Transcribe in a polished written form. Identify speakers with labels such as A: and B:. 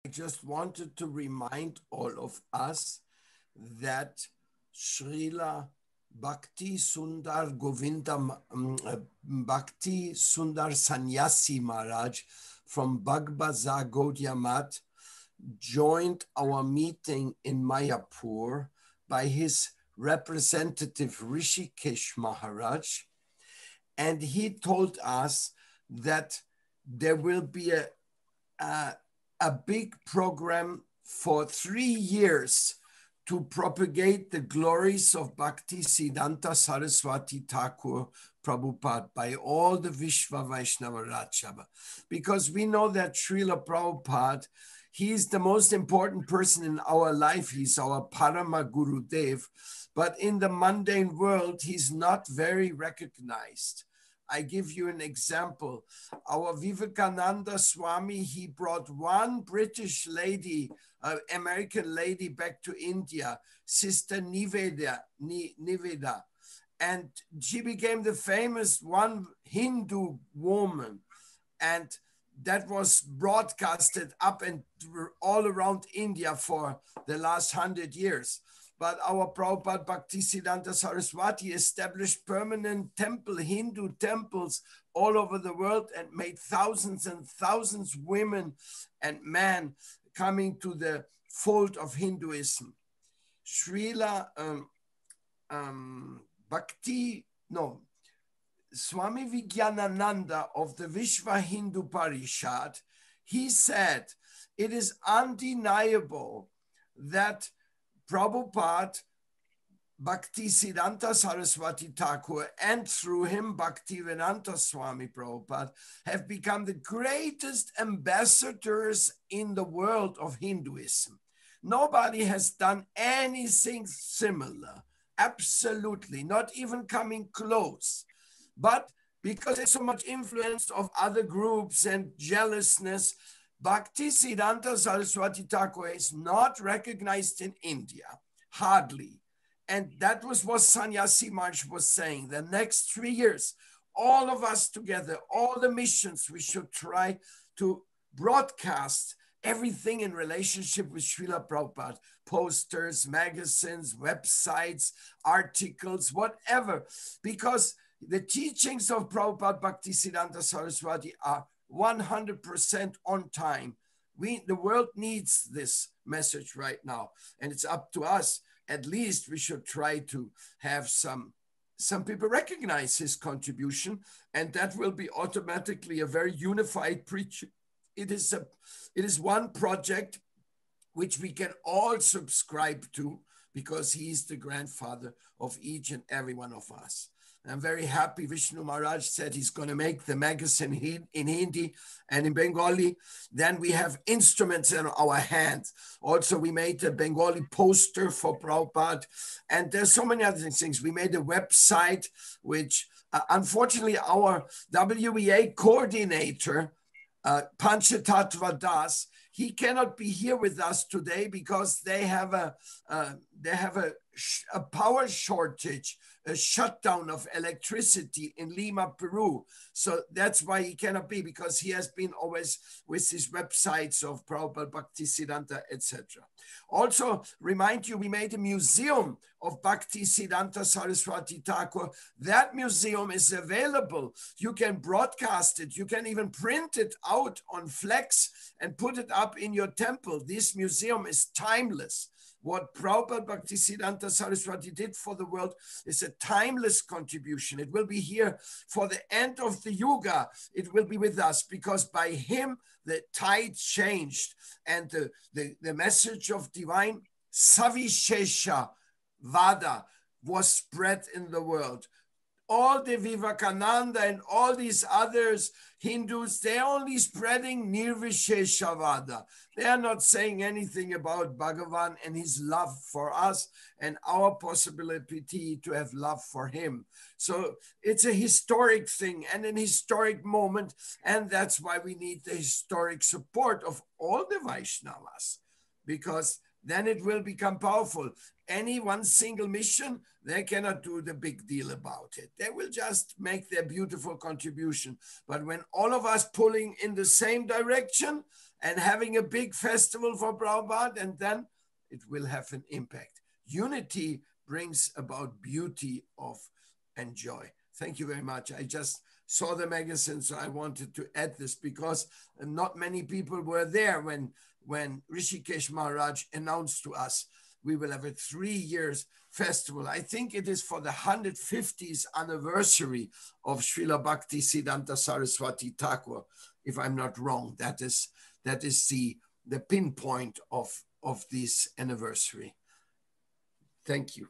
A: I just wanted to remind all of us that Srila Bhakti Sundar Govinda Bhakti Sundar Sannyasi Maharaj from Bagbazar Gaudiya Math joined our meeting in Mayapur by his representative Rishikesh Maharaj, and he told us that there will be a, a big program for 3 years to propagate the glories of Bhakti Siddhanta Saraswati Thakur Prabhupada by all the Vishwa Vaishnava Rajsabha. Because we know that Srila Prabhupada, he is the most important person in our life. He's our Parama Guru Dev. But in the mundane world, he's not very recognized. I give you an example. Our Vivekananda Swami, he brought one British lady, American lady back to India, Sister Niveda, and she became the famous one Hindu woman. And that was broadcasted up and all around India for the last 100 years. But our Prabhupada Bhaktisiddhanta Saraswati established permanent Hindu temples all over the world and made thousands and thousands of women and men coming to the fold of Hinduism. Srila Swami Vijnananda of the Vishwa Hindu Parishad, he said, it is undeniable that Prabhupada, Bhaktisiddhanta Saraswati Thakur, and through him Bhaktivedanta Swami Prabhupada have become the greatest ambassadors in the world of Hinduism. Nobody has done anything similar. Absolutely, not even coming close. But because there's so much influence of other groups and jealousness, Bhaktisiddhanta Saraswati Thakur is not recognized in India, hardly. And that was what Sannyasi Maharaj was saying. The next 3 years, all of us together, all the missions, we should try to broadcast everything in relationship with Srila Prabhupada, posters, magazines, websites, articles, whatever, because the teachings of Prabhupada Bhaktisiddhanta Saraswati are 100% on time. The world needs this message right now, and it's up to us. At least we should try to have some people recognize his contribution, and that will be automatically a very unified preaching. It is one project which we can all subscribe to because he is the grandfather of each and every one of us. I'm very happy Vishnu Maharaj said he's going to make the magazine in Hindi and in Bengali. Then we have instruments in our hands. Also, we made a Bengali poster for Prabhupada. And there's so many other things. We made a website, which unfortunately our WEA coordinator, Panchatattva Das, he cannot be here with us today because they have a power shortage, a shutdown of electricity in Lima, Peru. So that's why he cannot be, because he has been always with his websites of Prabhupada, Bhaktisiddhanta, etc. Also, remind you, we made a museum of Bhaktisiddhanta Saraswati Thakur. That museum is available. You can broadcast it. You can even print it out on Flex and put it up in your temple. This museum is timeless. What Prabhupada Bhaktisiddhanta Saraswati did for the world is a timeless contribution. It will be here for the end of the Yuga. It will be with us because by him, the tide changed and the message of divine Savishesha Vada was spread in the world. All the Vivekananda and all these others, Hindus, they're only spreading Nirvisheshavada. They are not saying anything about Bhagavan and his love for us and our possibility to have love for him. So it's a historic thing and an historic moment. And that's why we need the historic support of all the Vaishnavas, because then it will become powerful. Any one single mission, they cannot do the big deal about it. They will just make their beautiful contribution. But when all of us pulling in the same direction, and having a big festival for Prabhupada, and then it will have an impact. Unity brings about beauty of and joy. Thank you very much. I just saw the magazine, so I wanted to add this because not many people were there when Rishikesh Maharaj announced to us we will have a 3 years festival. I think it is for the 150th anniversary of Srila Bhakti Siddhanta Saraswati Thakur, if I'm not wrong. That is the pinpoint of this anniversary. Thank you.